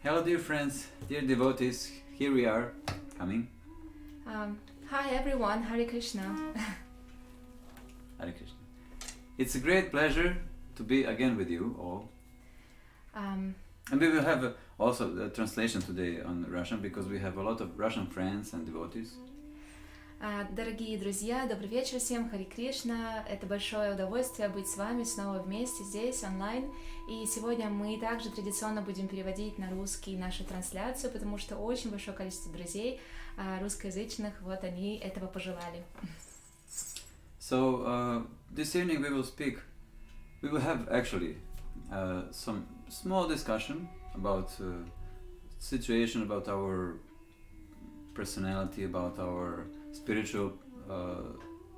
Hello, dear friends, dear devotees. Here we are, coming. Hi everyone, Hare Krishna. Hare Krishna. It's a great pleasure to be again with you all. And we will have also a translation today on Russian because we have a lot of Russian friends and devotees. Дорогие друзья, добрый вечер всем, Харе Кришна. Это большое удовольствие быть с вами снова вместе здесь, онлайн. И сегодня мы также традиционно будем переводить на русский нашу трансляцию, потому что очень большое количество друзей русскоязычных, вот они этого пожелали. So, this evening we will have actually some small discussion about situation, about our personality, about our spiritual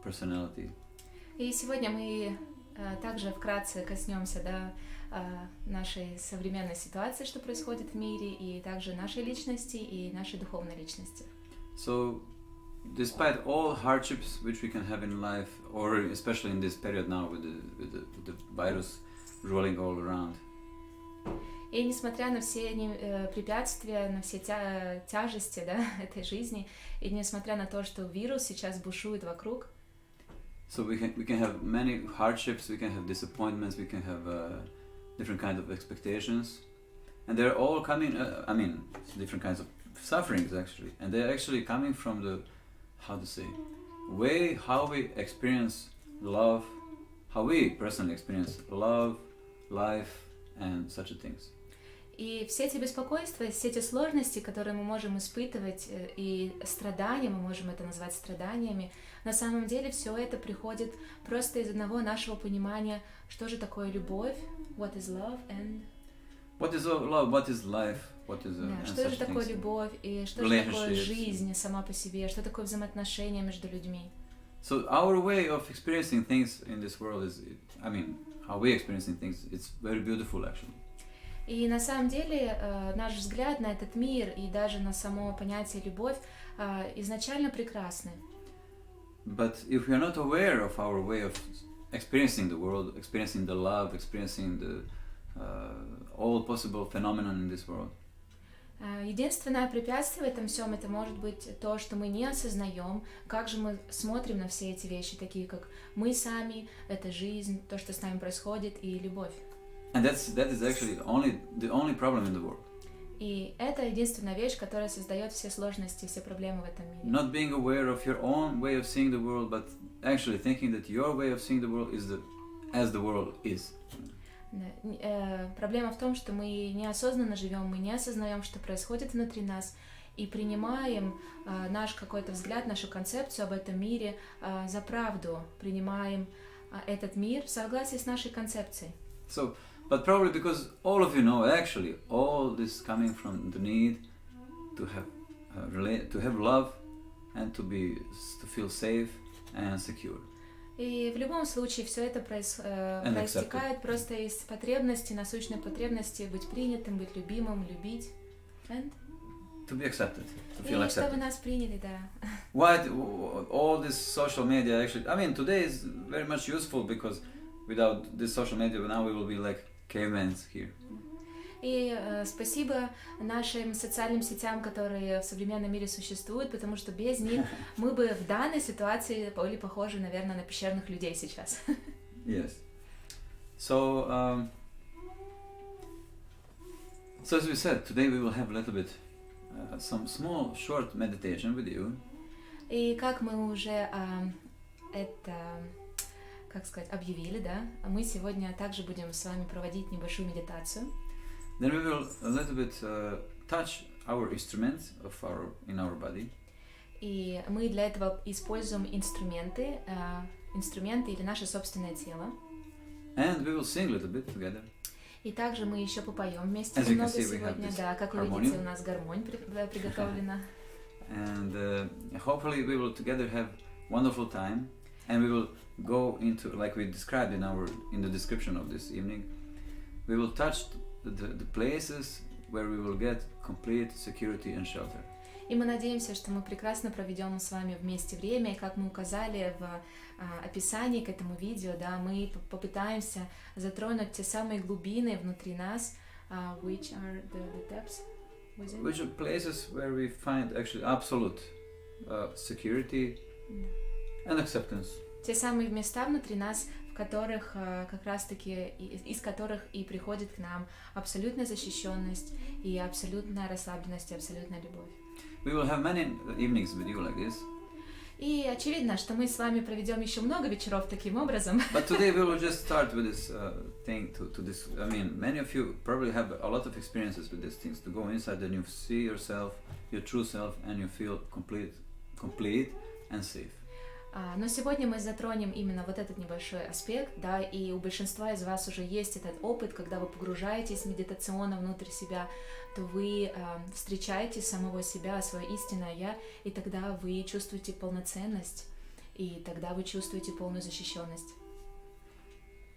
personality. И сегодня мы также вкратце коснемся нашей современной ситуации, что происходит в мире, и также нашей личности и нашей духовной личности. So, despite all hardships which we can have in life, or especially in this period now with the virus rolling all around, и несмотря на все препятствия, на все тяжести этой жизни, и несмотря на то, что вирус сейчас бушует вокруг, so we can have many hardships, we can have disappointments, we can have different kinds of expectations, and they're all coming. Different kinds of sufferings actually, and they're actually coming from the way how we experience love, how we personally experience love, life, and such things. И все эти беспокойства, все эти сложности, которые мы можем испытывать, и страдания, мы можем это назвать страданиями, на самом деле все это приходит просто из одного нашего понимания, что же такое любовь, what is love, and... What is love, what is life, what is... что же такое любовь, и что же такое жизнь сама по себе, что такое взаимоотношения между людьми. So our way of experiencing things in this world is, how we experiencing things, it's very beautiful actually. И на самом деле наш взгляд на этот мир и даже на само понятие любовь изначально прекрасны. But if we are not aware of our way of experiencing the world, experiencing the love, experiencing the all possible phenomena in this world. Единственное препятствие в этом всем это может быть то, что мы не осознаем, как же мы смотрим на все эти вещи, такие как мы сами, это жизнь, то, что с нами происходит, и любовь. And that is actually the only problem in the world. И это единственная вещь, которая создает все сложности, все проблемы в этом мире. Not being aware of your own way of seeing the world, but actually thinking that your way of seeing the world is as the world is. Проблема в том, что мы неосознанно живем, мы не осознаем, что происходит внутри нас, и принимаем наш какой-то взгляд, нашу концепцию об этом мире за правду, принимаем этот мир в согласии с нашей концепцией. So, but probably because all of you know, actually, all this coming from the need to have love and to feel safe and secure. И в любом случае все это проистекает просто из потребности, насущной потребности быть принятым, быть любимым, любить. And? To be accepted, to feel accepted. Чтобы нас приняли, да. Why all this social media actually? Today is very much useful because without this social media, now we will be like cavemen here. И спасибо нашим социальным сетям, которые в современном мире существуют, потому что без них мы бы в данной ситуации были похожи, наверное, на пещерных людей сейчас. Yes. So as we said, today we will have a little bit some small short meditation with you. И как мы уже объявили, да, мы сегодня также будем с вами проводить небольшую медитацию. Then we will a little bit touch our instruments in our body. И мы для этого используем инструменты или наше собственное тело. And we will sing a little bit together. И также мы еще попоем вместе немного сегодня. Да, как вы видите, у нас гармонь приготовлена. And hopefully we will together have wonderful time, and we will go into, like we described in the description of this evening, we will touch the places where we will get complete security and shelter. И мы надеемся, что мы прекрасно проведем с вами вместе время, и как мы указали в описании к этому видео, да, мы попытаемся затронуть те самые глубины внутри нас, which are the depths. within. which are places where we find actually absolute security and acceptance. Те самые места внутри нас, в которых как раз-таки, из которых и приходит к нам абсолютная защищенность и абсолютная расслабленность и абсолютная любовь. We will have many evenings with you like this. И очевидно, что мы с вами проведем еще много вечеров таким образом. But today we will just start with this thing to this. I mean, many of you probably have a lot of experiences with these things. To go inside and you see yourself, your true self, and you feel complete and safe. Но сегодня мы затронем именно вот этот небольшой аспект, да, и у большинства из вас уже есть этот опыт, когда вы погружаетесь медитационно внутрь себя, то вы встречаете самого себя, свое истинное «я», и тогда вы чувствуете полноценность, и тогда вы чувствуете полную защищенность.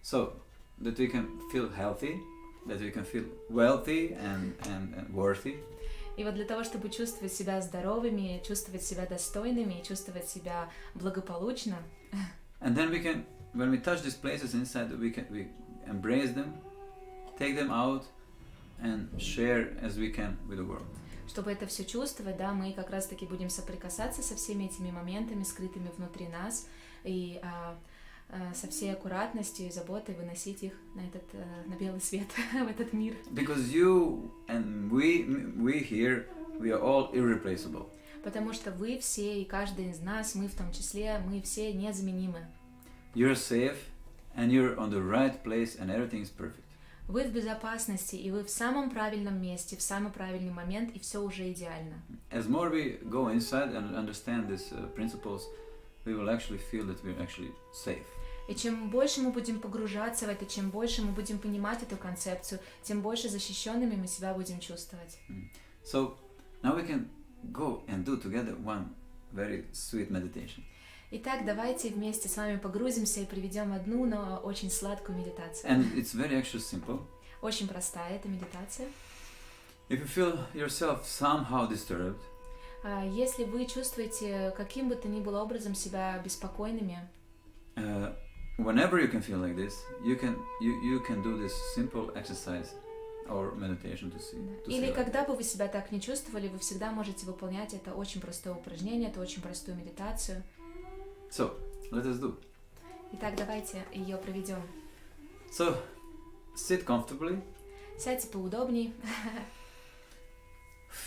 So, that we can feel healthy, that we can feel wealthy and worthy. И вот для того, чтобы чувствовать себя здоровыми, чувствовать себя достойными, чувствовать себя благополучно. And then we can, when we touch these places inside, we embrace them, take them out, and share as we can with the world. Чтобы это все чувствовать, да, мы как раз-таки будем соприкасаться со всеми этими моментами, скрытыми внутри нас, и со всей аккуратностью и заботой выносить их на белый свет, в этот мир. Because you and we here, we are all irreplaceable. Потому что вы все, и каждый из нас, мы в том числе, мы все незаменимы. You're safe, and you're on the right place, and everything is perfect. Вы в безопасности, и вы в самом правильном месте, в самый правильный момент, и все уже идеально. As more we go inside and understand these principles, we will actually feel that we're actually safe. И чем больше мы будем погружаться в это, чем больше мы будем понимать эту концепцию, тем больше защищенными мы себя будем чувствовать. So now we can go and do together one very sweet meditation. Итак, давайте вместе с вами погрузимся и проведем одну, но очень сладкую медитацию. And it's very actually simple. Очень простая эта медитация. If you feel yourself somehow disturbed, если вы чувствуете каким бы то ни было образом себя беспокойными, whenever you can feel like this, you can do this simple exercise or meditation to see. Или когда бы вы себя так не чувствовали, вы всегда можете выполнять это очень простое упражнение, это очень простую медитацию. So, let us do. Итак, давайте ее проведем. So, sit comfortably. Сядьте поудобней.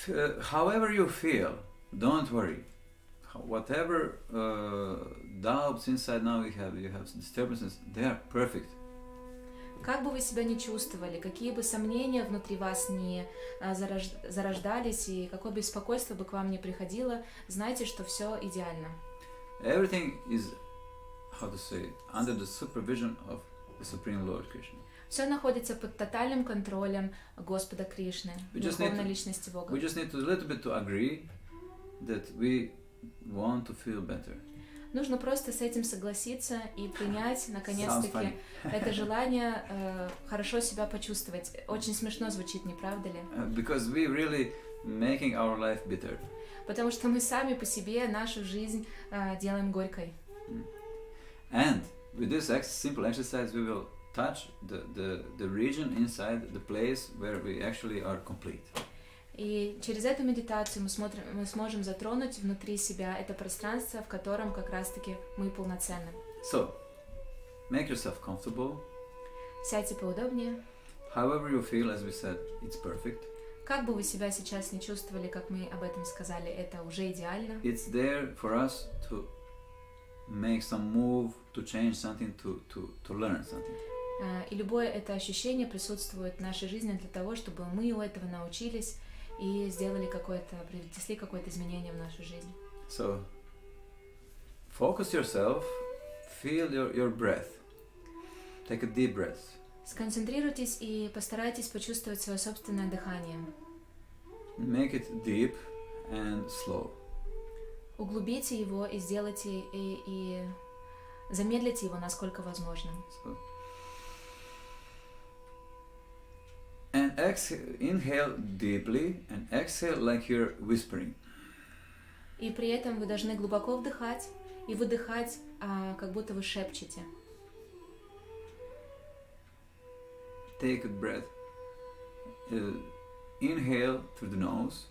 However you feel, don't worry. Whatever doubts inside now you have disturbances, they are perfect. Как бы вы себя ни чувствовали, какие бы сомнения внутри вас ни зарождались, и какое беспокойство бы к вам ни приходило, знайте, что все идеально. Everything is, how to say, under the supervision of the Supreme Lord Krishna. Все находится под тотальным контролем Господа Кришны, Верховной Личности Бога. We just need to a little bit to agree that we want to feel better. Нужно просто с этим согласиться и принять, наконец-таки, это желание хорошо себя почувствовать. Очень смешно звучит, не правда ли? Because we really making our life bitter. Потому что мы сами по себе нашу жизнь делаем горькой. And with this simple exercise, we will touch the region inside the place where we actually are complete. И через эту медитацию мы сможем затронуть внутри себя это пространство, в котором как раз-таки мы полноценны. So, make yourself comfortable. Сядьте поудобнее. However you feel, as we said, it's perfect. Как бы вы себя сейчас не чувствовали, как мы об этом сказали, это уже идеально. It's there for us to make some move, to change something, to learn something. И любое это ощущение присутствует в нашей жизни для того, чтобы мы у этого научились и принесли какое-то изменение в нашу жизнь. So, focus yourself, feel your breath. Take a deep breath. Сконцентрируйтесь и постарайтесь почувствовать свое собственное дыхание. Make it deep and slow. Углубите его и сделайте и замедлите его, насколько возможно. So, and inhale deeply and exhale like you're whispering. И при этом вы должны глубоко вдыхать и выдыхать, как будто вы шепчете. Take a breath inhale through the nose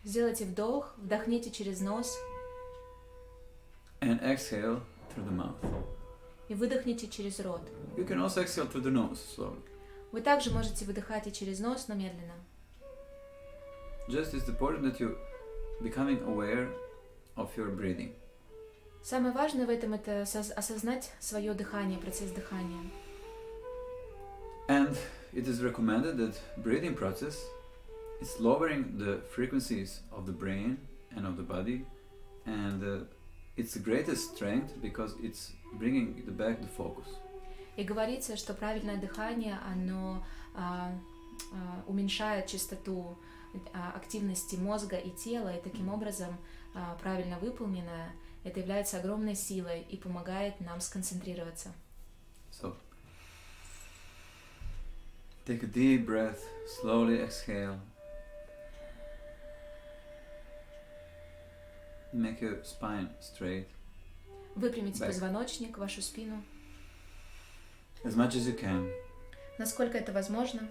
Сделайте вдох, вдохните через нос and exhale through the mouth. и выдохните через рот. You can also exhale through the nose slowly. Вы также можете выдыхать и через нос, но медленно. Just it's important that you becoming aware of your breathing. Самое важное в этом это осознать свое дыхание, процесс дыхания. And it is recommended that breathing process is lowering the frequencies of the brain and of the body, and it's the greatest strength because it's bringing back the focus. И говорится, что правильное дыхание, оно уменьшает частоту активности мозга и тела, и таким образом правильно выполненное, это является огромной силой и помогает нам сконцентрироваться. So, take a deep breath, slowly exhale. Make your spine straight. Выпрямите Back. позвоночник, вашу спину, As much as you can. насколько это возможно.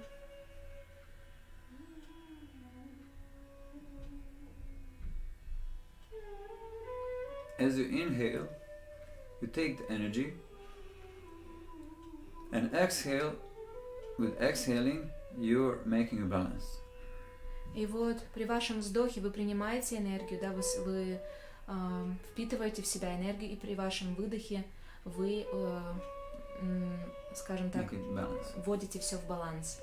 As you inhale, you take the energy, and exhale. With exhaling, you're making a balance. И вот при вашем вздохе вы принимаете энергию, да, вы впитываете в себя энергию, и при вашем выдохе вы, скажем так, Make it balance. вводите все в баланс.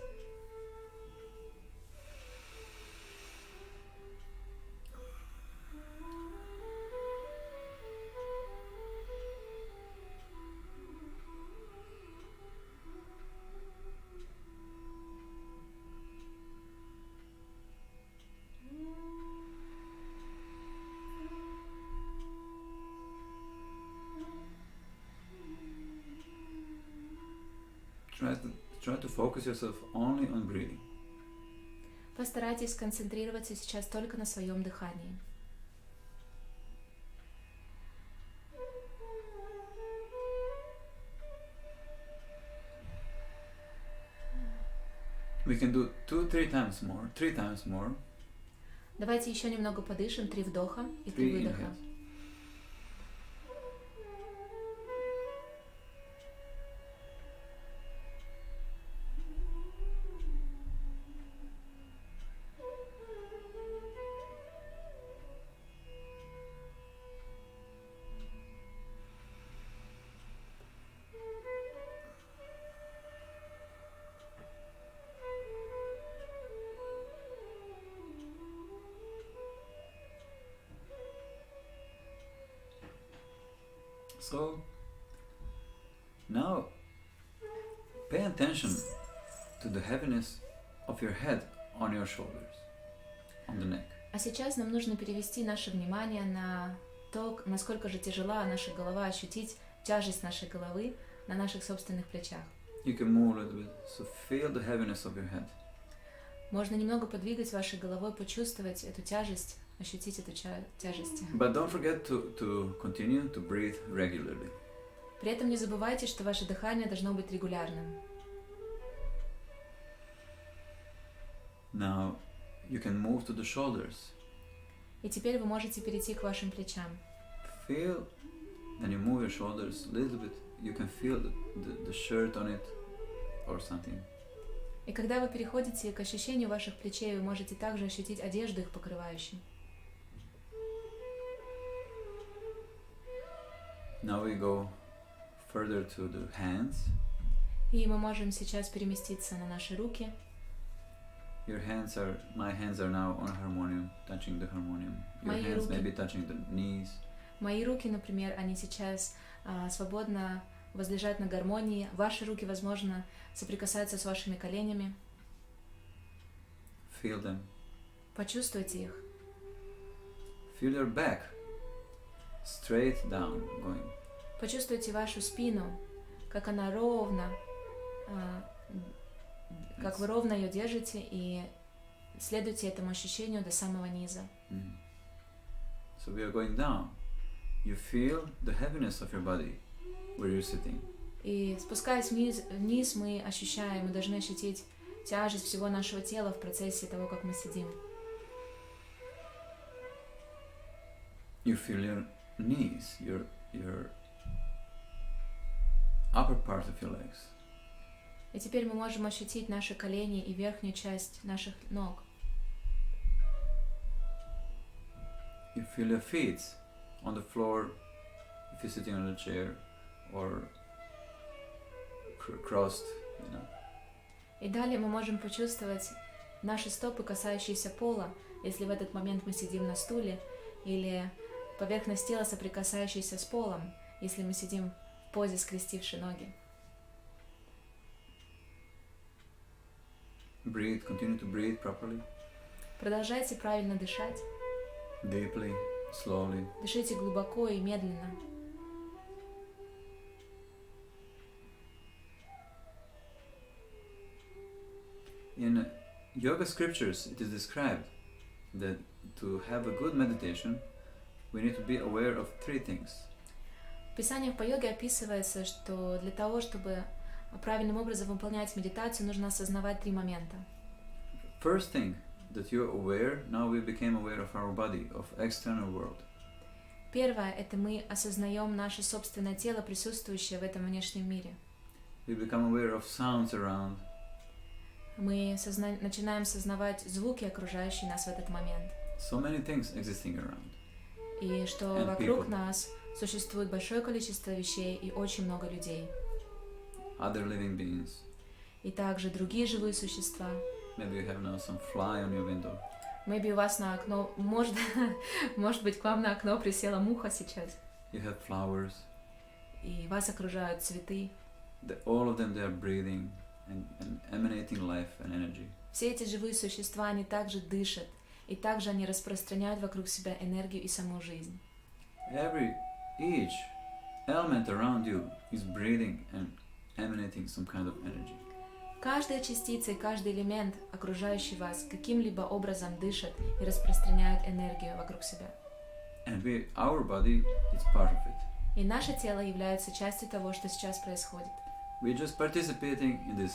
Try to focus yourself only on breathing. Постарайтесь сконцентрироваться сейчас только на своем дыхании. We can do 3 times more. Давайте еще немного подышим, 3 вдоха и 3 3 выдоха. inhales. So now pay attention to the heaviness of your head on your shoulders, on the neck. А сейчас нам нужно перевести наше внимание на то, насколько же тяжела наша голова, ощутить тяжесть нашей головы на наших собственных плечах. You can move a little bit, so feel the heaviness of your head. Можно немного подвигать вашей головой, почувствовать эту тяжесть, ощутить эту тяжесть. But don't forget to continue to breathe regularly. При этом не забывайте, что ваше дыхание должно быть регулярным. Now you can move to the shoulders. И теперь вы можете перейти к вашим плечам. Feel, and you move your shoulders a little bit. You can feel the shirt on it or something. И когда вы переходите к ощущению ваших плечей, вы можете также ощутить одежду их покрывающей. Now we go further to the hands. И мы можем сейчас переместиться на наши руки. My hands are now on harmonium, touching the harmonium. Your Мои hands руки. may be touching the knees. Мои руки, например, они сейчас свободно возлежат на гармонии. Ваши руки, возможно, соприкасаются с вашими коленями. Feel them. Почувствуйте их. Feel your back. Straight down, going. Почувствуйте вашу спину, как она ровно, как вы ровно ее держите, и следуйте этому ощущению до самого низа. So we are going down. You feel the heaviness of your body where you're sitting. И спускаясь вниз, мы ощущаем, мы должны ощутить тяжесть всего нашего тела в процессе того, как мы сидим. You feel your knees, your upper part of your legs. И теперь мы можем ощутить наши колени и верхнюю часть наших ног. You feel your feet on the floor if you're sitting on a chair or crossed, you know. И далее мы можем почувствовать наши стопы, касающиеся пола, если в этот момент мы сидим на стуле, или поверхность тела, соприкасающаяся с полом, если мы сидим в позе, скрестивши ноги. Breathe, continue to breathe properly. Продолжайте правильно дышать. Deeply, slowly. Дышите глубоко и медленно. In yoga scriptures, it is described that to have a good meditation, we need to be aware of three things. В Писаниях по йоге описывается, что для того, чтобы правильным образом выполнять медитацию, нужно осознавать три момента. First thing that you're aware, now we became aware of our body, of external world. Первое — это мы осознаем наше собственное тело, присутствующее в этом внешнем мире. We become aware of sounds around. Мы начинаем сознавать звуки, окружающие нас в этот момент. So many things existing around. И что And вокруг people. нас существует большое количество вещей и очень много людей. Other living beings. И также другие живые существа. Maybe you have now some fly on your window. Maybe у вас на окно, может быть, к вам на окно присела муха сейчас. You have flowers. И вас окружают цветы. All of them, they are breathing and emanating life and energy. Все эти живые существа, они также дышат, и также они распространяют вокруг себя энергию и саму жизнь. Each element around you is breathing and emanating some kind of energy. Каждая частица и каждый элемент, окружающий вас, каким-либо образом дышит и распространяет энергию вокруг себя. And our body is part of it. И наше тело является частью того, что сейчас происходит. We're just participating in this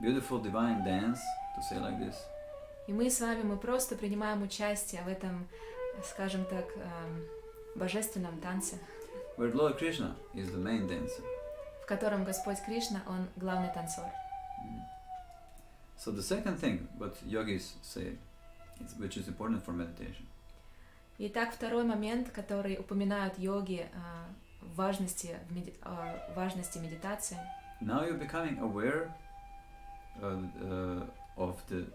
beautiful divine dance, to say like this. И мы с вами, мы просто принимаем участие в этом, скажем так, божественном танце, Where Lord Krishna is the main dancer. в котором Господь Кришна, Он главный танцор. So the second thing what yogis say, which is important for meditation. Итак, второй момент, который упоминают йоги в важности медитации. Now you're becoming aware of the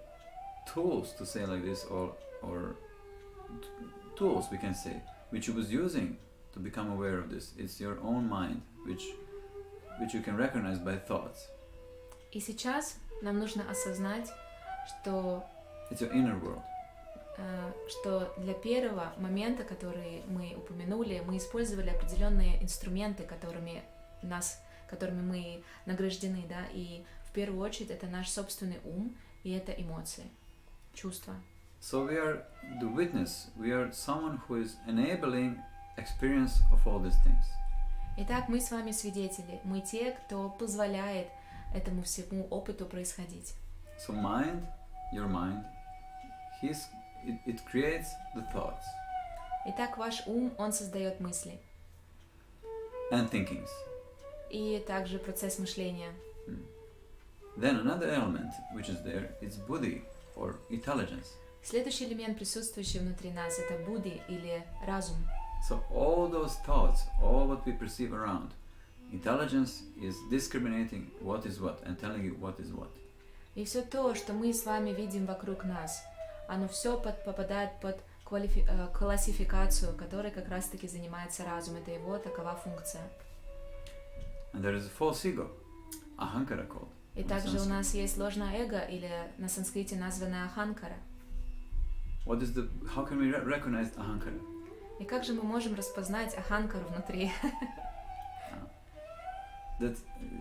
tools, to say like this, or tools we can say, which you was using to become aware of this. It's your own mind, which you can recognize by thoughts. И сейчас нам нужно осознать, что It's your inner world. Что для первого момента, который мы упомянули, мы использовали определенные инструменты, которыми мы награждены, да, и в первую очередь это наш собственный ум и это эмоции, чувства. So we are the witness. We are someone who is enabling experience of all these things. Итак, мы с вами свидетели, мы те, кто позволяет этому всему опыту происходить. So your mind, it creates the thoughts. Итак, ваш ум, он создает мысли. And thinkings. И также процесс мышления. Then another element which is there is buddhi or intelligence. Следующий элемент, присутствующий внутри нас, это будди или разум. So all those thoughts, all what we perceive around, intelligence is discriminating what is what and telling you what is what. И все то, что мы с вами видим вокруг нас, оно все попадает под классификацию, которой как раз-таки занимается разум. Это его такова функция. And there is a false ego, ahankara called. И также у нас есть ложное эго, или на санскрите названное аханкара. How can we recognize ahankara? И как же мы можем распознать аханкару внутри? That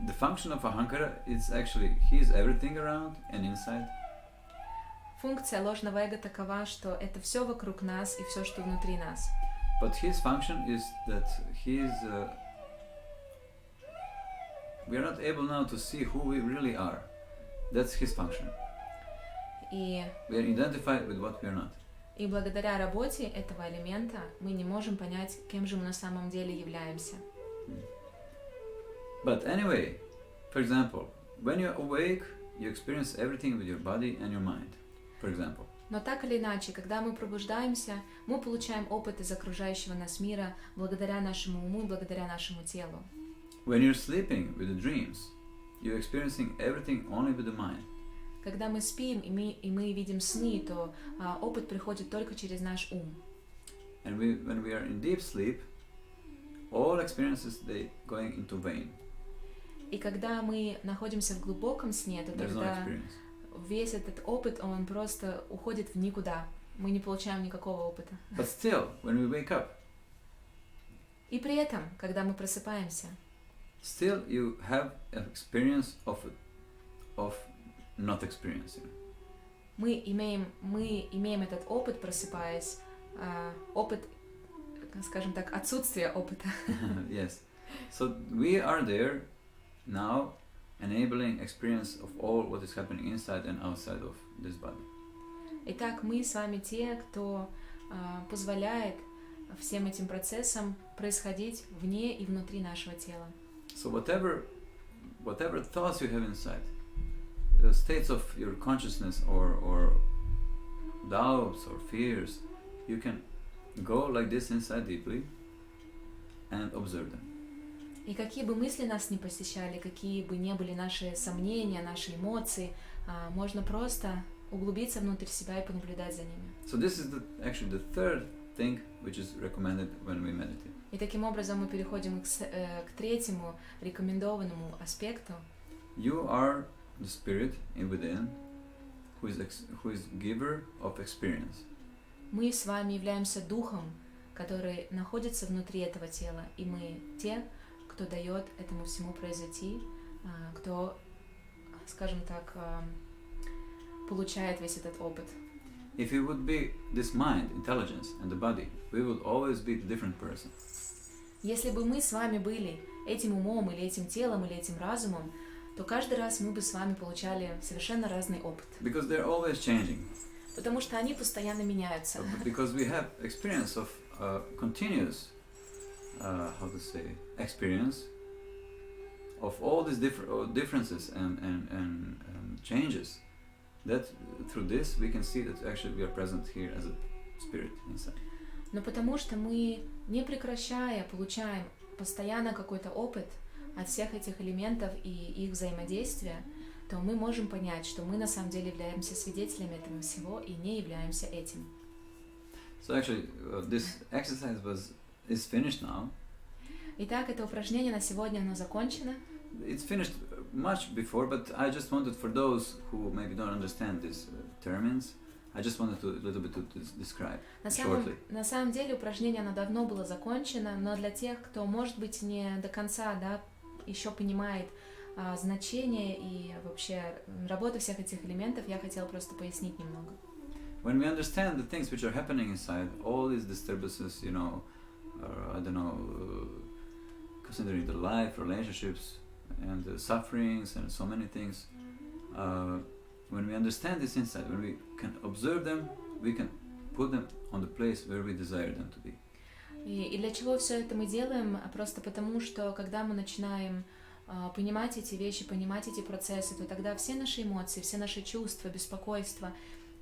the function of ahankara is actually he is everything around and inside. Функция ложного эго такова, что это все вокруг нас и все, что внутри нас. But his function is that we are not able now to see who we really are. That's his function. И, We are identified with what we are not. и благодаря работе этого элемента мы не можем понять, кем же мы на самом деле являемся. But anyway, for example, when you're awake, you experience everything with your body and your mind, for example. Но так или иначе, когда мы пробуждаемся, мы получаем опыт из окружающего нас мира благодаря нашему уму, благодаря нашему телу. When you're sleeping with the dreams, you're experiencing everything only with the mind. Когда мы спим и мы видим сны, то опыт приходит только через наш ум. And when we are in deep sleep, all experiences they going into vain. И когда мы находимся в глубоком сне, то There's no тогда experience. весь этот опыт, он просто уходит в никуда. Мы не получаем никакого опыта. But still, when we wake up, И при этом, когда мы просыпаемся, still you have an experience of not experiencing. мы имеем этот опыт, просыпаясь, опыт, скажем так, отсутствия опыта. Yes. So we are there now, enabling experience of all what is happening inside and outside of this body. Итак, мы с вами те, кто позволяет всем этим процессам происходить вне и внутри нашего тела. So whatever thoughts you have inside, the states of your consciousness or doubts or fears, you can go like this inside deeply and observe them. И какие бы мысли нас ни посещали, какие бы ни были наши сомнения, наши эмоции, можно просто углубиться внутрь себя и понаблюдать за ними. So this is actually the third thing which is recommended when we meditate. И таким образом мы переходим к третьему рекомендованному аспекту. You are the spirit in within, who is giver of experience. Мы с вами являемся духом, который находится внутри этого тела, и мы те, кто дает этому всему произойти, кто, скажем так, получает весь этот опыт. If it would be this mind, intelligence, and the body, we would always be a different person. Если бы мы с вами были этим умом, или этим телом, или этим разумом, то каждый раз мы бы с вами получали совершенно разный опыт. Because they're always changing. Потому что они постоянно меняются. Because we have experience of continuous, experience of all these differences and changes. That through this we can see that actually we are present here as a spirit inside. Но потому что мы, не прекращая, получаем постоянно какой-то опыт от всех этих элементов и их взаимодействия, то мы можем понять, что мы на самом деле являемся свидетелями этого всего и не являемся этим. So actually, this exercise is finished now. Итак, это упражнение на сегодня, оно закончено. It's finished much before, but I just wanted, for those who maybe don't understand these terms, I just wanted to a little bit to describe shortly. На самом деле упражнение оно давно было закончено, но для тех, кто, может быть, не до конца, еще понимает значение и вообще работу всех этих элементов, я хотела просто пояснить немного. When we understand the things which are happening inside, all these disturbances, considering the life, relationships, and the sufferings, and so many things, when we understand this insight, when we can observe them, we can put them on the place where we desire them to be. И для чего все это мы делаем? Просто потому, что когда мы начинаем понимать эти вещи, понимать эти процессы, то тогда все наши эмоции, все наши чувства, беспокойства,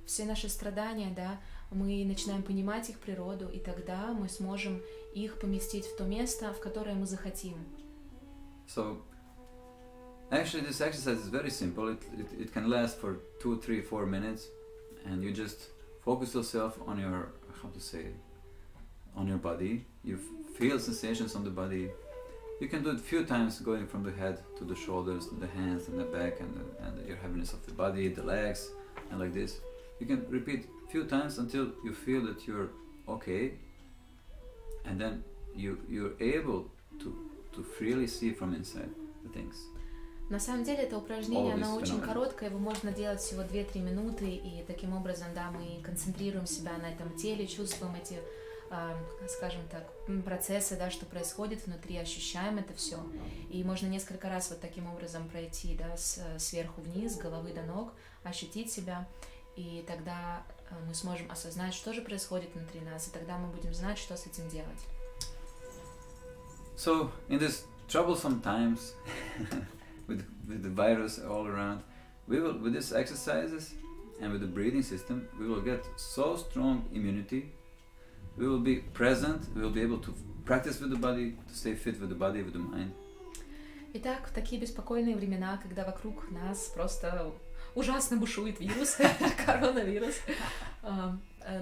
все наши страдания, мы начинаем понимать их природу, и тогда мы сможем их поместить в то место, в которое мы захотим. So, actually this exercise is very simple. It can last for 2, 3, 4 minutes, and you just focus yourself on your, on your body. You feel sensations on the body. You can do it a few times, going from the head to the shoulders, to the hands and the back, and your heaviness of the body, the legs, and like this. You can repeat a few times until you feel that you're okay, and then you're able to freely see from inside the things. На самом деле это упражнение, оно очень короткое, его можно делать всего 2-3 минуты, и таким образом, мы концентрируем себя на этом теле, чувствуем эти скажем так, процессы, да, что происходит внутри, ощущаем это все. И можно несколько раз вот таким образом пройти, да, сверху вниз, с головы до ног, ощутить себя, и тогда мы сможем осознать, что же происходит внутри нас, и тогда мы будем знать, что с этим делать. So, in this troublesome times, with the virus all around, we will, with these exercises and with the breathing system, we will get so strong immunity. We will be present. We will be able to practice with the body, to stay fit with the body, with the mind. Итак, в такие беспокойные времена, когда вокруг нас просто ужасно бушует вирус, коронавирус,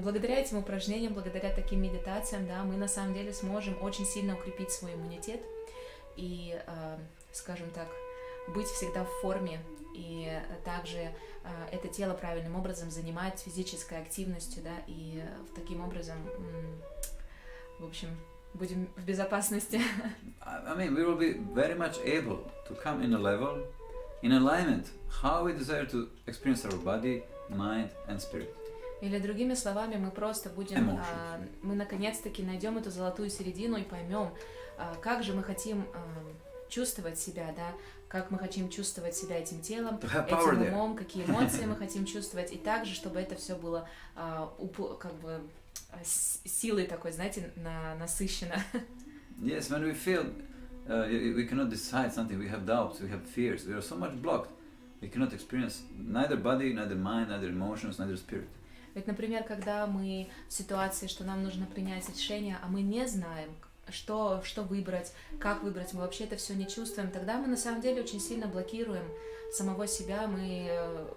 благодаря этим упражнениям, благодаря таким медитациям, да, мы на самом деле сможем очень сильно укрепить свой иммунитет и, скажем так, быть всегда в форме, и также это тело правильным образом занимать физической активностью, да, и таким образом, в общем, будем в безопасности. I mean, we will be very much able to come in a level, in alignment, how we desire to experience our body, mind and spirit. Или другими словами, мы просто будем, мы наконец-таки найдем эту золотую середину и поймем, как же мы хотим чувствовать себя, да, как мы хотим чувствовать себя этим телом, этим умом, какие эмоции мы хотим чувствовать, и также, чтобы это все было как бы силой такой, знаете, насыщено. Yes, when we feel we cannot decide something, we have doubts, we have fears, we are so much blocked, we cannot experience neither body, neither mind, neither emotions, neither spirit. Ведь, например, когда мы в ситуации, что нам нужно принять решение, а мы не знаем, что выбрать, как выбрать, мы вообще это все не чувствуем, тогда мы на самом деле очень сильно блокируем самого себя, мы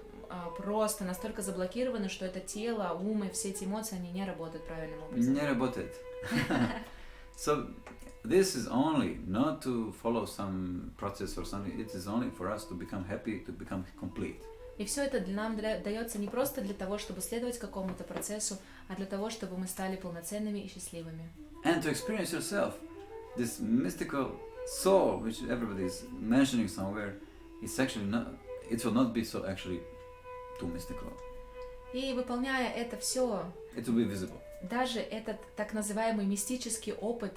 просто настолько заблокированы, что это тело, ум и все эти эмоции, они не работают правильным образом. Не работает. So this is only not to follow some process or something, it is only for us to become happy, to become complete. И все это нам дается не просто для того, чтобы следовать какому-то процессу, а для того, чтобы мы стали полноценными и счастливыми. And to experience yourself, this mystical soul, which everybody is mentioning somewhere, it's actually not, it will not be so actually too mystical. И выполняя это все, it will be visible. Даже этот так называемый мистический опыт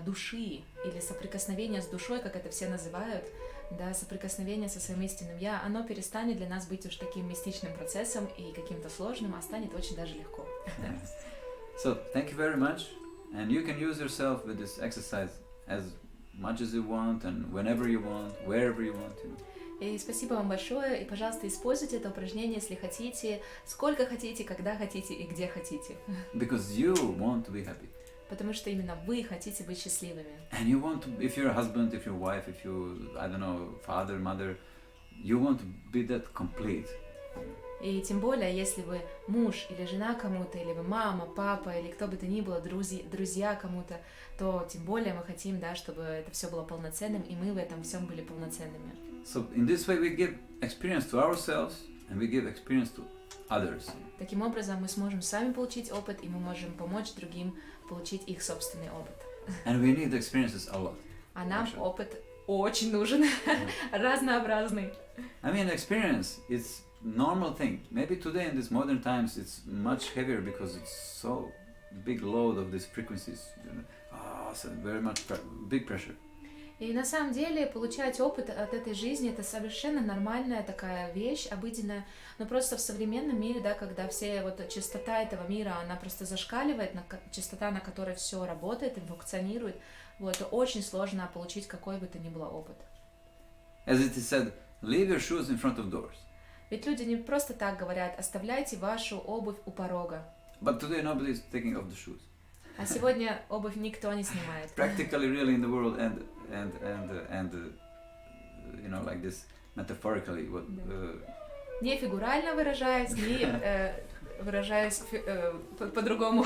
души или соприкосновение с душой, как это все называют, да, соприкосновение со своим истинным «я», оно перестанет для нас быть уж таким мистичным процессом и каким-то сложным, а станет очень даже легко. So, thank you very much, and you can use yourself with this exercise as much as you want, and whenever you want, wherever you want, you know. И спасибо вам большое, и, пожалуйста, используйте это упражнение, если хотите, сколько хотите, когда хотите и где хотите. Because you want to be happy. Потому что именно вы хотите быть счастливыми. And you want to, if you're a husband, if you're a wife, if you, I don't know, father, mother, you want to be that complete. И тем более, если вы муж или жена кому-то, или вы мама, папа, или кто бы то ни было, друзья кому-то, то тем более мы хотим, да, чтобы это все было полноценным, и мы в этом всем были полноценными. So in this way we give experience to ourselves and we give experience to others. Таким образом мы сможем сами получить опыт, и мы можем помочь другим получить их собственный опыт. And we need experiences a lot. А нам опыт очень нужен, разнообразный. I mean, experience, it's normal thing. Maybe today in these modern times it's much heavier because it's so big load of these frequencies. So very much big pressure. И на самом деле получать опыт от этой жизни — это совершенно нормальная такая вещь, обыденная, но просто в современном мире, да, когда все вот частота этого мира, она просто зашкаливает, частота, на которой все работает и функционирует, вот, очень сложно получить какой бы то ни было опыт. As it is said, leave your shoes in front of doors. Ведь люди не просто так говорят: оставляйте вашу обувь у порога. But today nobody is taking off the shoes. А сегодня обувь никто не снимает. Practically, really, in the world, and you know, like this metaphorically, what. Не фигурально выражаясь, не выражаясь по-другому.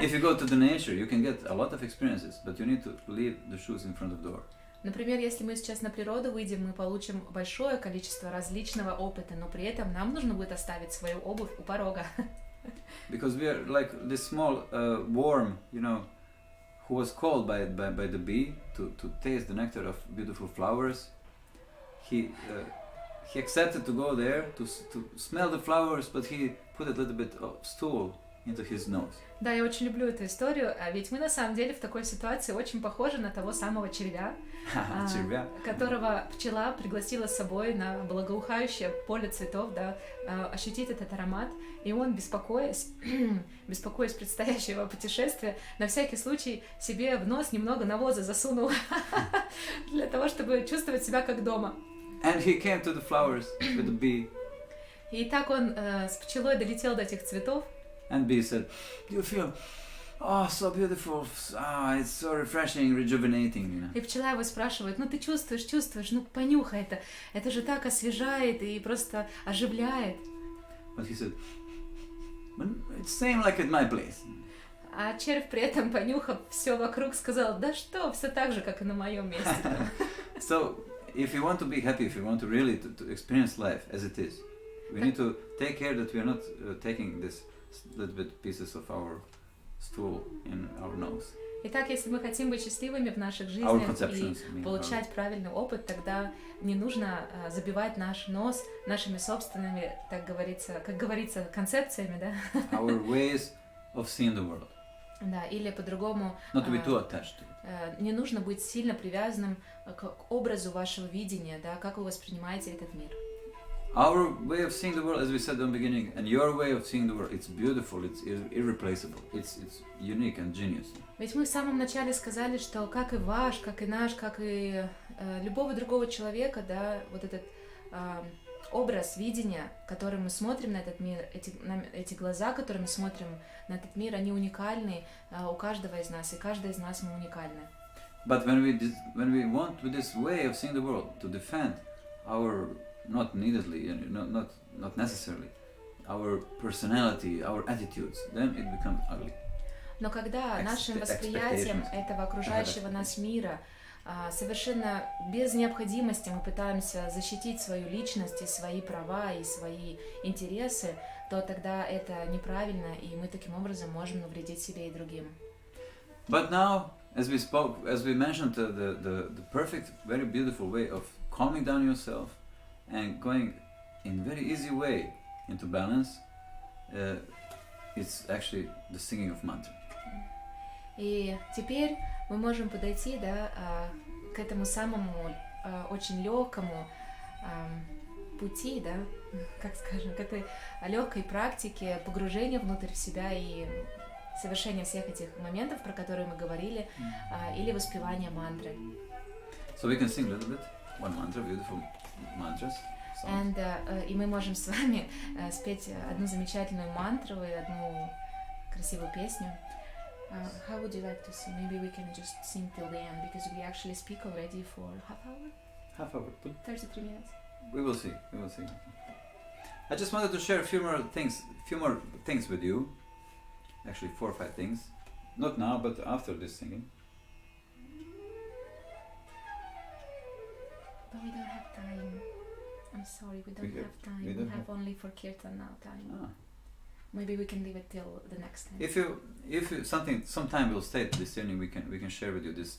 If you go to the nature, you can get a lot of experiences, but you need to leave the shoes in front of the door. Например, если мы сейчас на природу выйдем, мы получим большое количество различного опыта, но при этом нам нужно будет оставить свою обувь у порога. Because we are like this small worm, you know, who was called by the bee to taste the nectar of beautiful flowers. He accepted to go there to smell the flowers, but he put a little bit of stool into his nose. Да, я очень люблю эту историю, ведь мы на самом деле в такой ситуации очень похожи на того самого червя, Червя. которого пчела пригласила с собой на благоухающее поле цветов, да, ощутить этот аромат, и он, беспокоясь предстоящего путешествия, на всякий случай себе в нос немного навоза засунул для того, чтобы чувствовать себя как дома. And he came to the flowers with the bee. И так он с пчелой долетел до этих цветов. And bee said, "You feel, oh, so beautiful. It's so refreshing, rejuvenating." You know. И пчела его спрашивает: ну ты чувствуешь, ну понюхай это же так освежает и просто оживляет. But he said, "It's same like at my place." А червь при этом, понюхав все вокруг, сказал: да что, все так же, как и на моем месте. So, if you want to be happy, if you want to really to experience life as it is, we need to take care that we are not taking this little bit pieces of our stool in our nose. Итак, если мы хотим быть счастливыми в наших жизнях и получать правильный опыт, тогда не нужно забивать наш нос нашими собственными, как говорится, концепциями, да? Our ways of seeing the world. Да, или по-другому. Not to be too attached to it. Не нужно быть сильно привязанным к образу вашего видения, да, как вы воспринимаете этот мир. Our way of seeing the world, as we said in the beginning, and your way of seeing the world, it's beautiful, it's irreplaceable, it's unique and genius. Ведь мы в самом начале сказали, что как и ваш, как и наш, как и любого другого человека, да, вот этот образ видения, которым мы смотрим на этот мир, эти глаза, которыми смотрим на этот мир, они уникальны у каждого из нас, и каждый из нас мы уникальны. But when we want with this way of seeing the world to defend our not neededly, not necessarily, our personality, our attitudes, then it becomes ugly. Но когда нашим восприятием этого окружающего нас мира совершенно без необходимости мы пытаемся защитить свою личность и свои права и свои интересы, то тогда это неправильно, и мы таким образом можем навредить себе и другим. But now, as we mentioned, the perfect, very beautiful way of calming down yourself and going in very easy way into balance, it's actually the singing of mantra. И теперь мы можем подойти, да, к этому самому очень легкому пути, да, как скажем, к этой легкой практике погружения внутрь себя и совершения всех этих моментов, про которые мы говорили, или воспевания мантры. So we can sing a little bit, one mantra, beautiful mantras. И мы можем с вами спеть одну замечательную мантру и одну красивую песню. How would you like to sing? Maybe we can just sing till the end, because we actually speak already for half hour? Half hour. 33 minutes. We will see. I just wanted to share a few more things with you. Actually 4 or 5 things. Not now, but after this singing. But we don't have time. I'm sorry, we don't have time. We have only for Kirtan now time. Maybe we can leave it till the next time. If you sometime will stay this evening, we can share with you this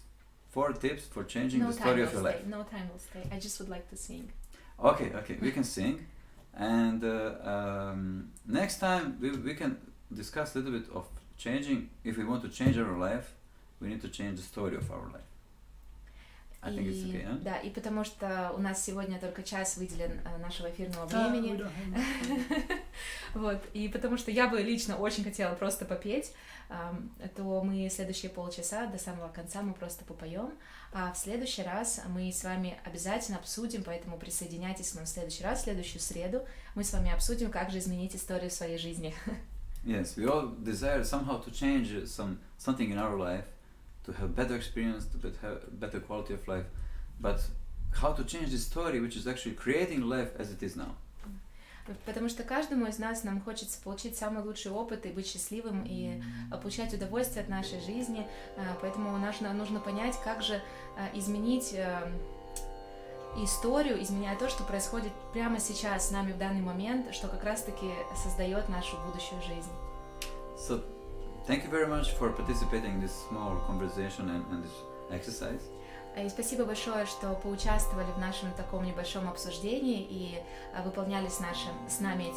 4 tips for changing the story of your life. No time will stay. I just would like to sing. Okay, we can sing, and next time we can discuss a little bit of changing. If we want to change our life, we need to change the story of our life. I think it's okay, huh? Да, и потому что у нас сегодня только час выделен нашего эфирного времени. Вот, и потому что я бы лично очень хотела просто попеть, то мы следующие полчаса до самого конца мы просто попоем, а в следующий раз мы с вами обязательно обсудим, поэтому присоединяйтесь к нам в следующий раз, в следующую среду, мы с вами обсудим, как же изменить историю своей жизни. Yes, we all desire somehow to change something in our life, to have better experience, to have better quality of life, but how to change this story, which is actually creating life as it is now. Потому что каждому из нас нам хочется получить самый лучший опыт и быть счастливым, и получать удовольствие от нашей жизни, поэтому нужно понять, как же изменить историю, изменяя то, что происходит прямо сейчас с нами в данный момент, что как раз-таки создает нашу будущую жизнь. So, thank you very much for participating in this small conversation and this exercise. И спасибо большое, что поучаствовали в нашем таком небольшом обсуждении и выполняли с нами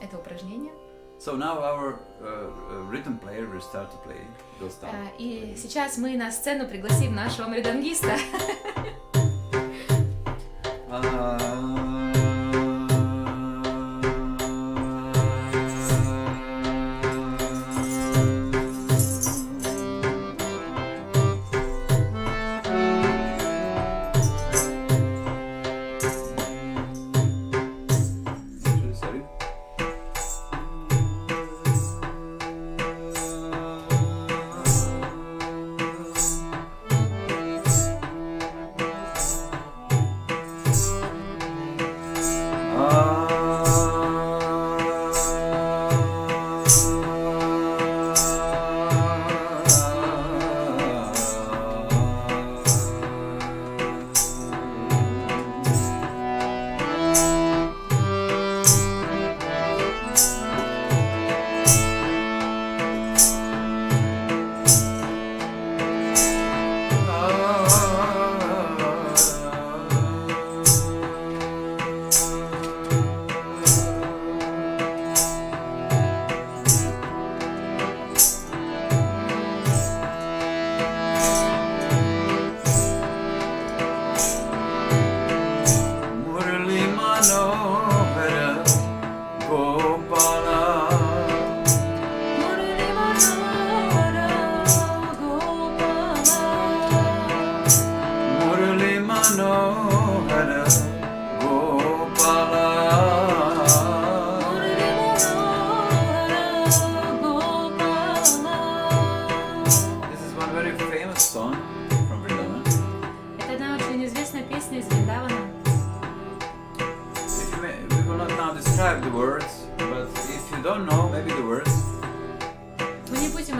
это упражнение. So now our rhythm player will start to play those songs. И сейчас мы на сцену пригласим нашего мридангиста.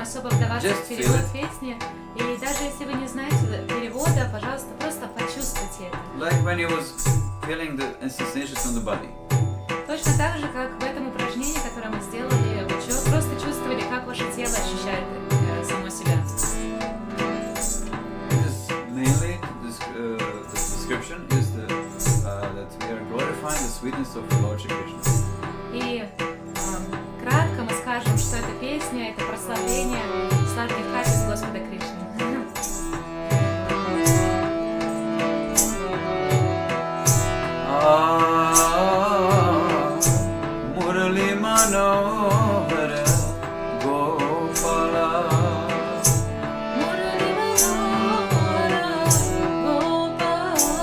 Особо вдаваться в перевод песни, и даже если вы не знаете перевода, пожалуйста, просто почувствуйте это. Like when he was feeling the sensations on the body. Точно так же, как в этом упражнении, которое мы сделали, вы просто чувствовали, как ваше тело ощущает само себя. Mainly, the description is that we are glorifying the sweetness of Lord Shri Krishna. И кратко мы скажем, что эта песня — это прославление сладких качеств Господа Кришны. Murali Manohara Gopala Murali Manohara Gopala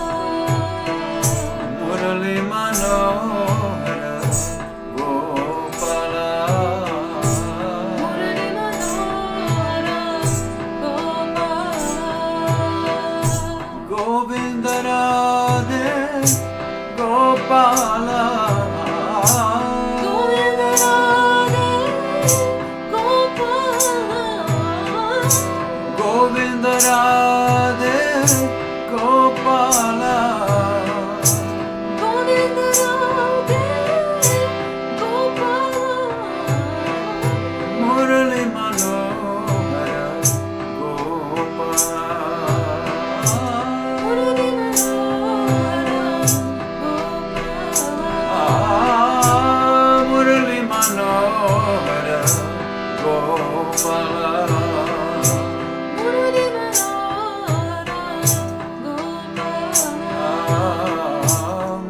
Murali Manohara Gopala Murali Manohara Gopala Govinda Radhe Gopala Govinda Radhe Gopala Govinda Radhe Gopala Govinda Radhe Gopala Murali Manohara Gopala Murali Manohara Murali Manohara Gopala Murali Manohara Gopala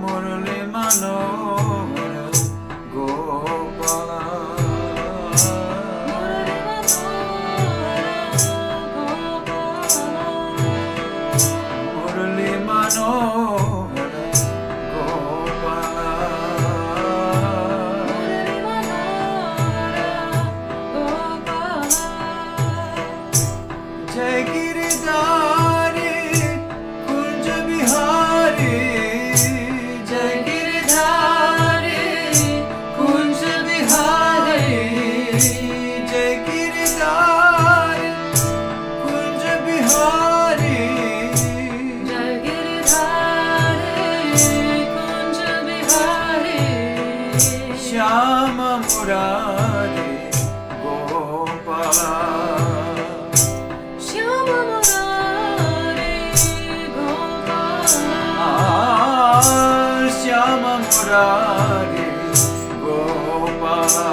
Murali Manohara Gopala Murali Manohara Gopala Murali Manohara Gopala Jai Giridhari Kunja Bihari Jai Giridhari Kunja Bihari Jai Giridhari Kunja Bihari Jai Giridhari Kunja Bihari Shyama Murari Gopala Shyama Murari Gopala Shyama Murari Gopala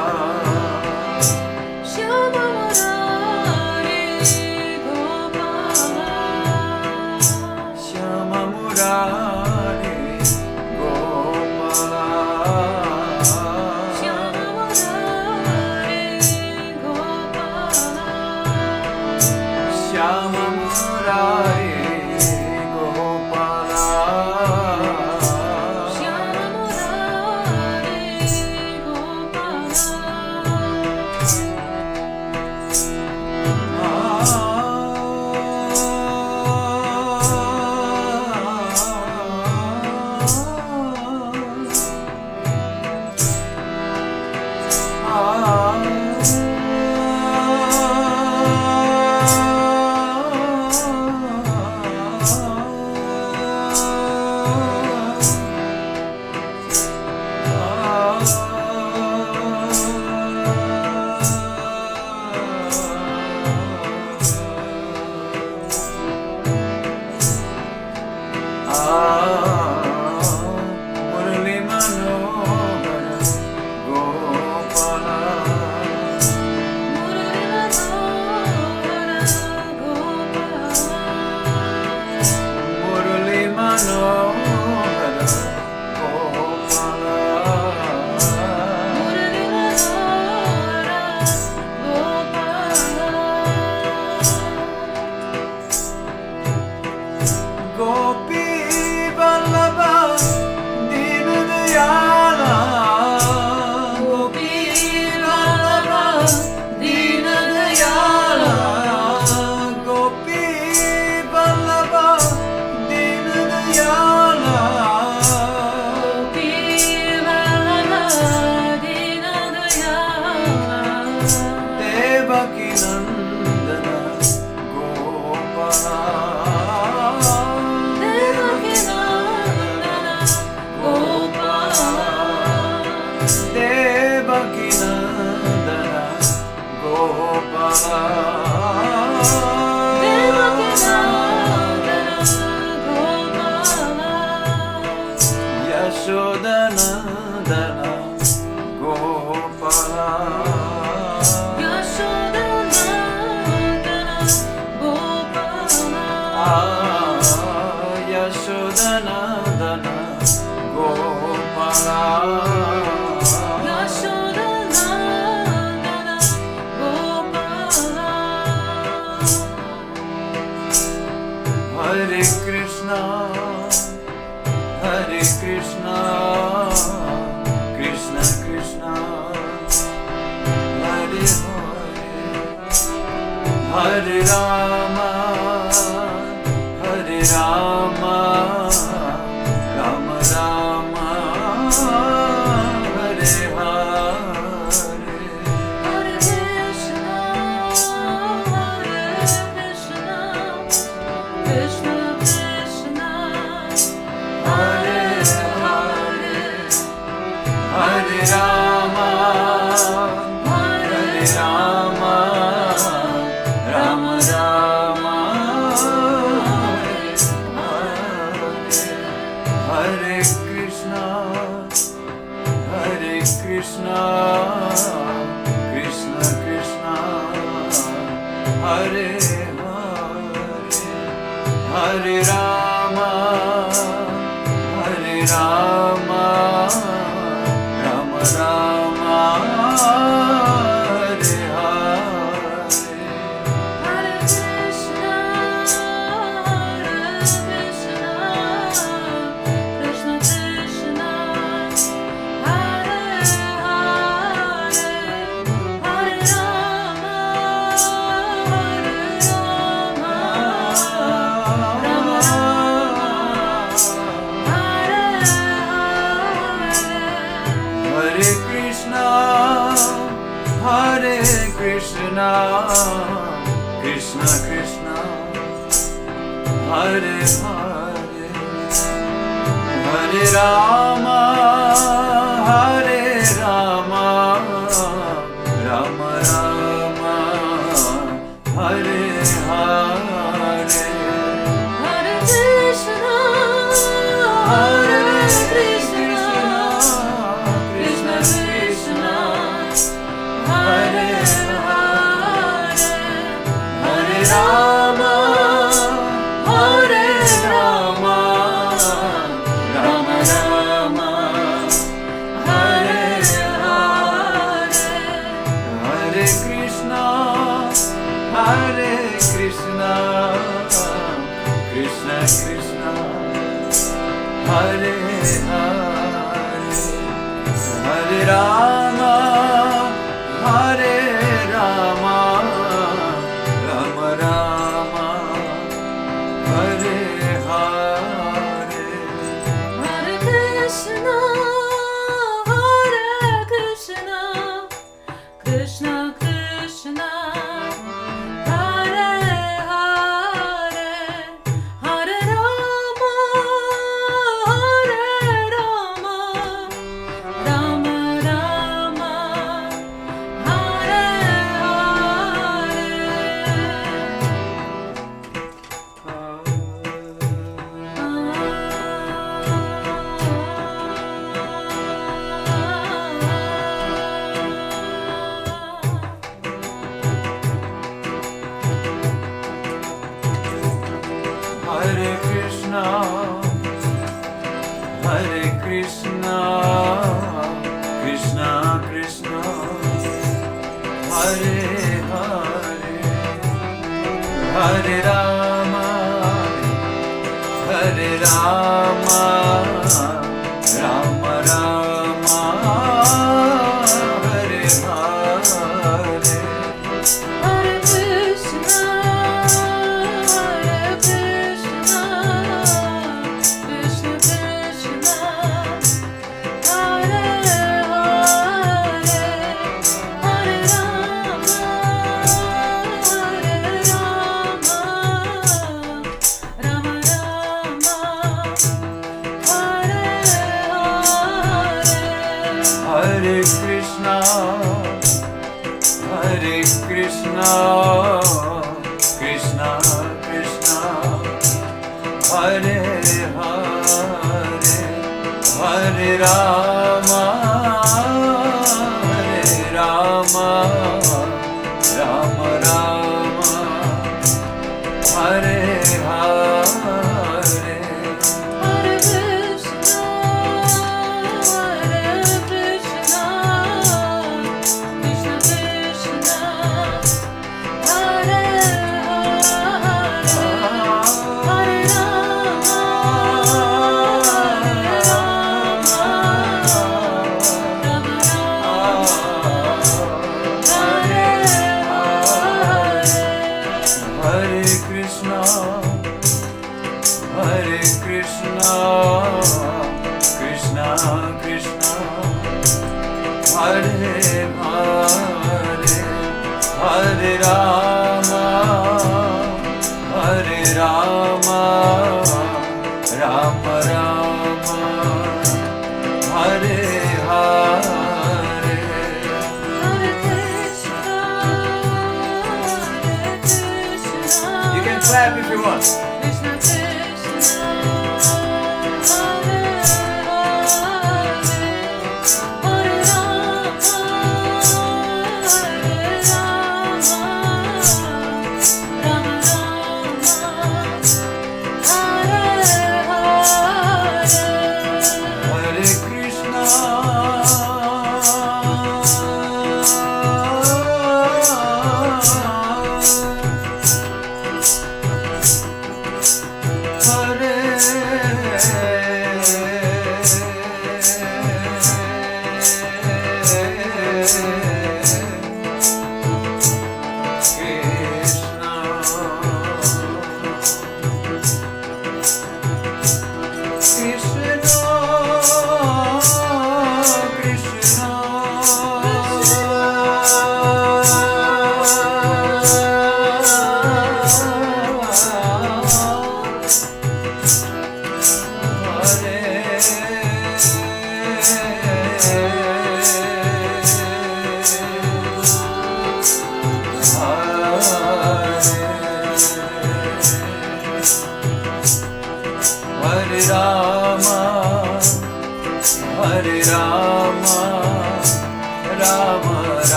Rama Hare Hare Rama, Hare Rama, Rama Rama, Hare Hare. Hare Krishna, Hare Krishna, Krishna Krishna, Hare Hare, Hare Rama, Hare Rama, Rama Rama, Hare Hare Krishna, Hare Krishna, Krishna Krishna, Hare Hare, Hare Rama, Hare Rama, Rama Rama, Hare Hare. Hare Krishna, Hare Krishna, Krishna Krishna, Hare Hare, Hare Rama, Hare Rama, Rama Rama, Hare Hare. Hare Krishna, Hare Krishna, Krishna Krishna, Hare Hare, Hare Rama, Hare Rama, Rama Rama, Hare Hare. Hare Krishna, Hare Krishna, Krishna Krishna, Hare Hare, Hare Rama, Hare Rama, Rama Rama, Hare Hare. Hare Krishna, Hare Krishna, Krishna Krishna, Hare Hare, Hare Rama, Hare Rama, Rama Rama, Hare Hare. Hare Krishna, Hare Krishna. You can clap if you want. Krishna Krishna, Hare Hare, Hare Rama, Hare Rama, Rama Rama, Hare Hare. Hare Krishna,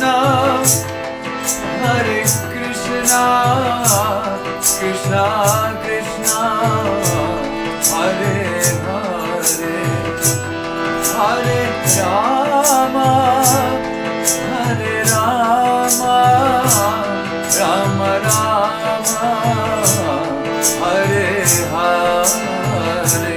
Krishna, Hare Krishna, Krishna Krishna, Hare Hare, Hare Rama, Hare Rama, Rama Rama, Hare Hare, Hare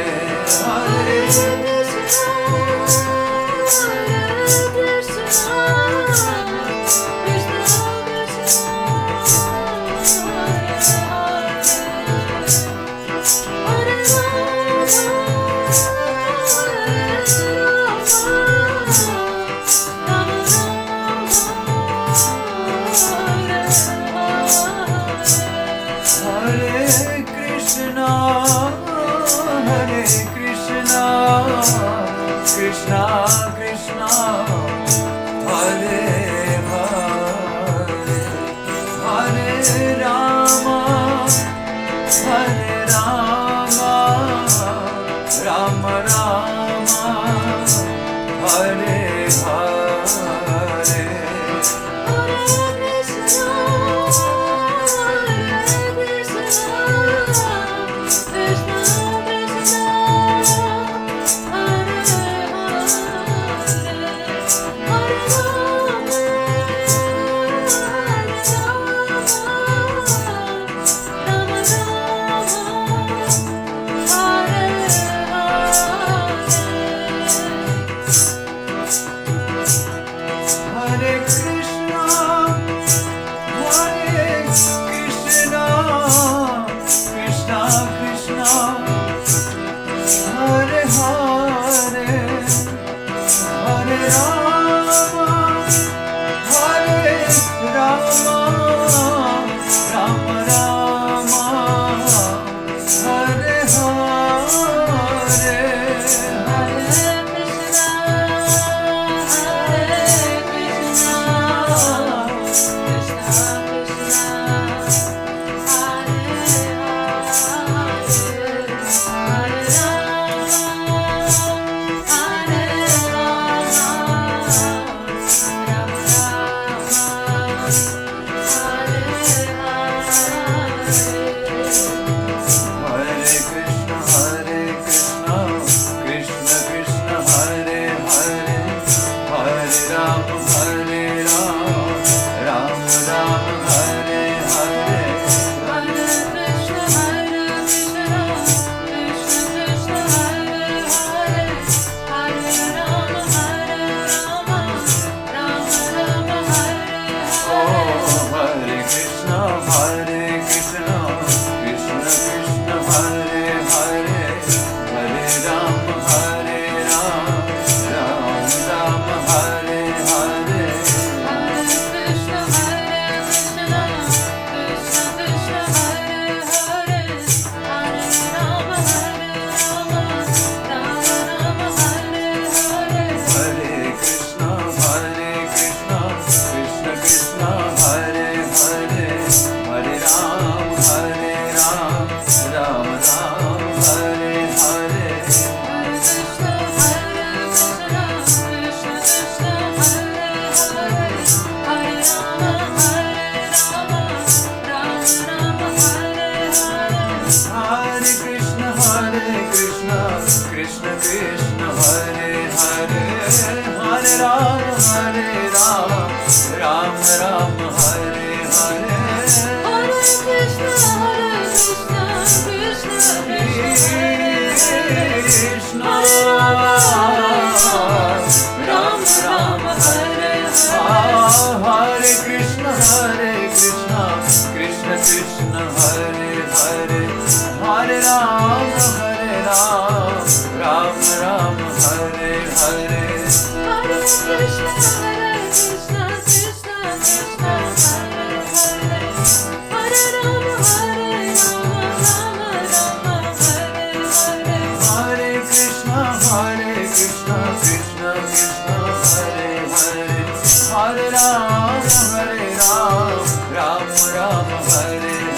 Krishna Krishna, Hare Hare, Hare Rama, Hare Rama, Rama Rama, Hare Hare.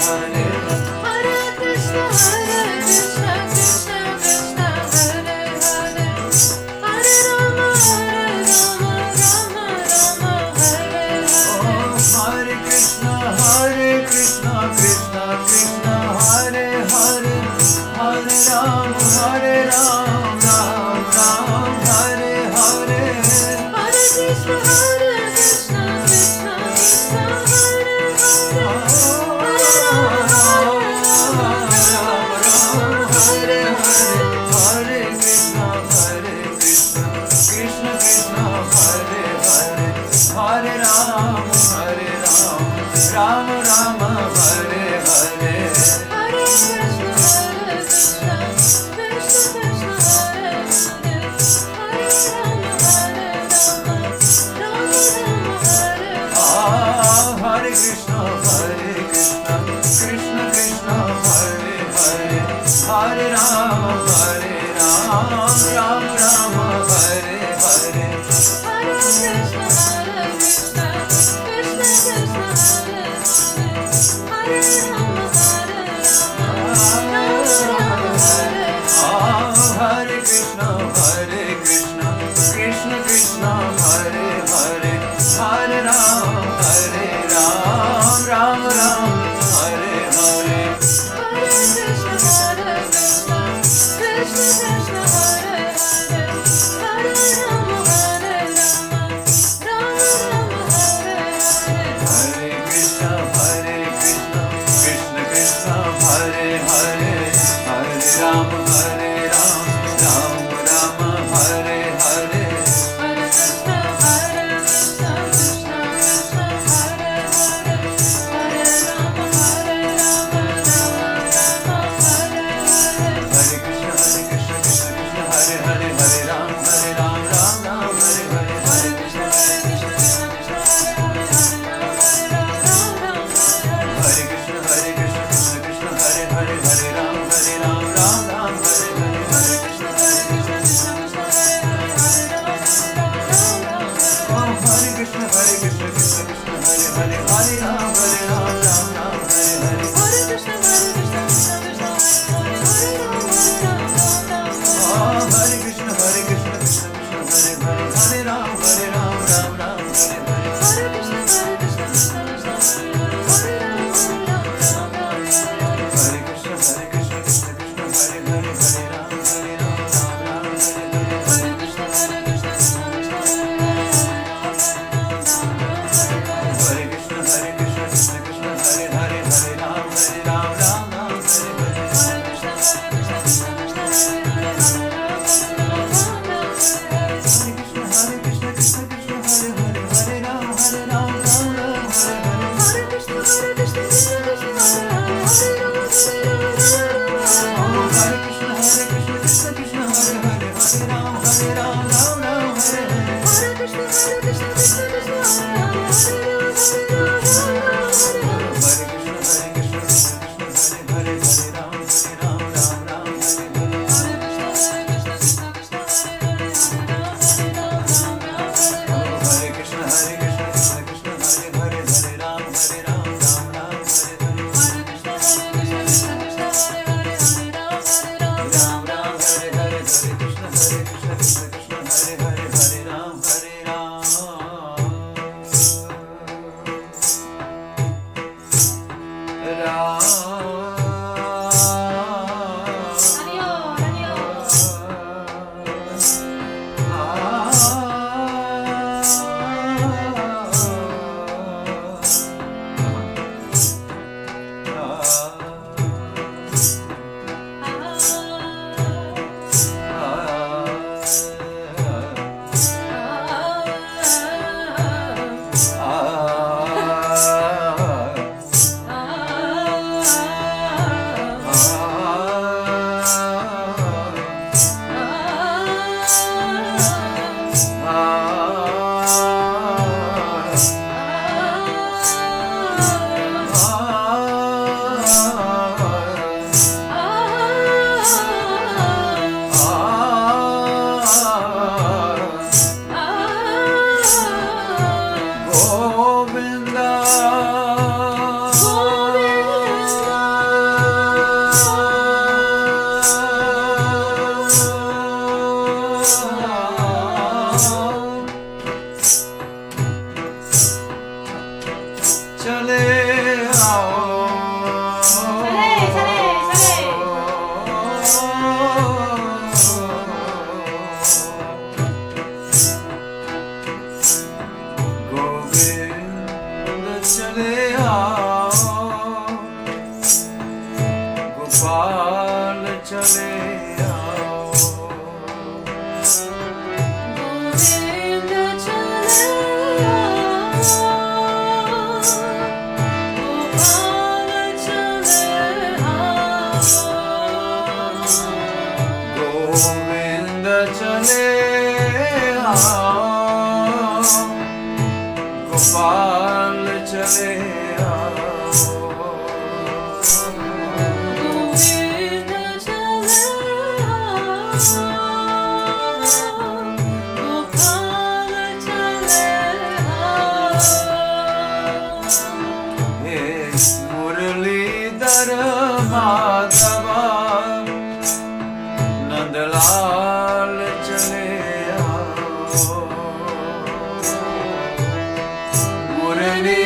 Murali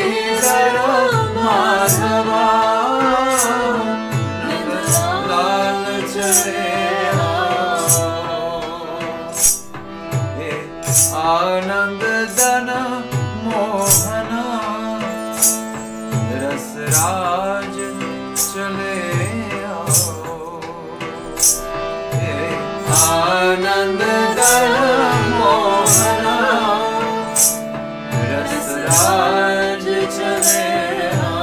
रसराज चले आओ, आनंद घन मोहना रसराज चले आओ,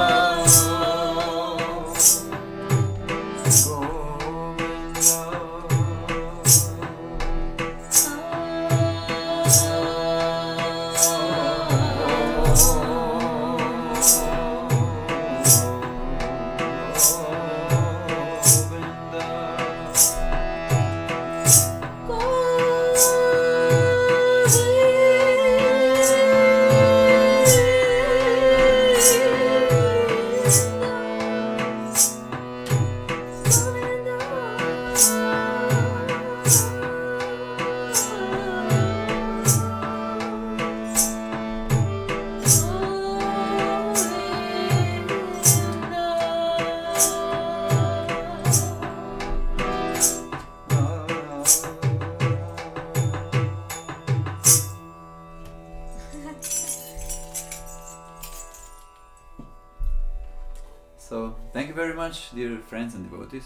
So, thank you very much, dear friends and devotees.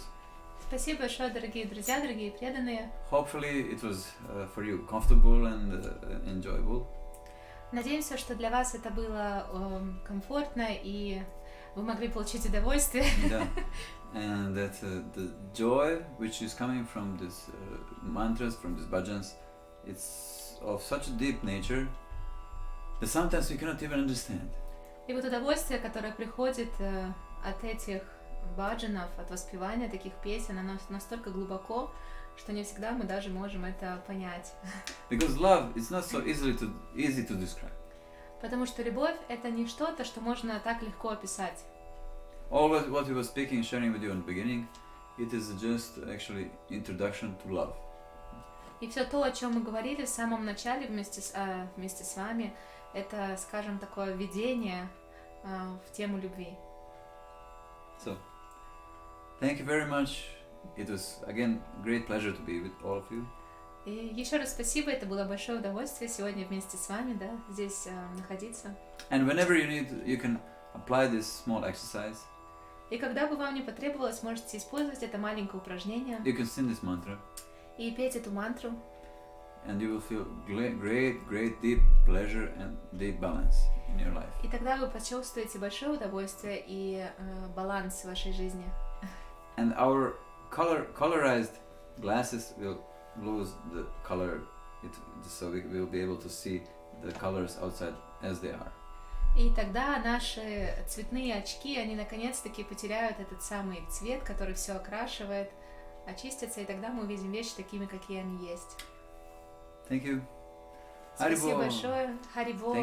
Спасибо большое, дорогие друзья, дорогие преданные. Hopefully it was for you comfortable and enjoyable. Надеемся, что для вас это было комфортно и вы могли получить удовольствие. Yeah. And that the joy which is coming from these mantras, from these bhajans, it's of such a deep nature that sometimes we cannot even understand. И вот удовольствие, которое приходит от этих баджанов, от воспевания таких песен, оно настолько глубоко, что не всегда мы даже можем это понять. Because love is not so easy to describe. Потому что любовь — это не что-то, что можно так легко описать. All what we were speaking, sharing with you in the beginning, it is just actually introduction to love. И все то, о чем мы говорили в самом начале вместе с вами, это, скажем, такое введение в тему любви. So, thank you very much. It was again great pleasure to be with all of you. И еще раз спасибо, это было большое удовольствие сегодня вместе с вами, да, здесь находиться. And whenever you need, you can apply this small exercise. И когда бы вам не потребовалось, можете использовать это маленькое упражнение. You can sing this mantra. И петь эту мантру. And you will feel great deep pleasure and deep balance in your life. И тогда вы почувствуете большое удовольствие и баланс в вашей жизни. And our colorized glasses will lose the color, so we will be able to see the colors outside as they are. И тогда наши цветные очки, они наконец-таки потеряют этот самый цвет, который все окрашивает, очистятся, и тогда мы увидим вещи такими, какие они есть. Thank you. Спасибо большое. Харибол.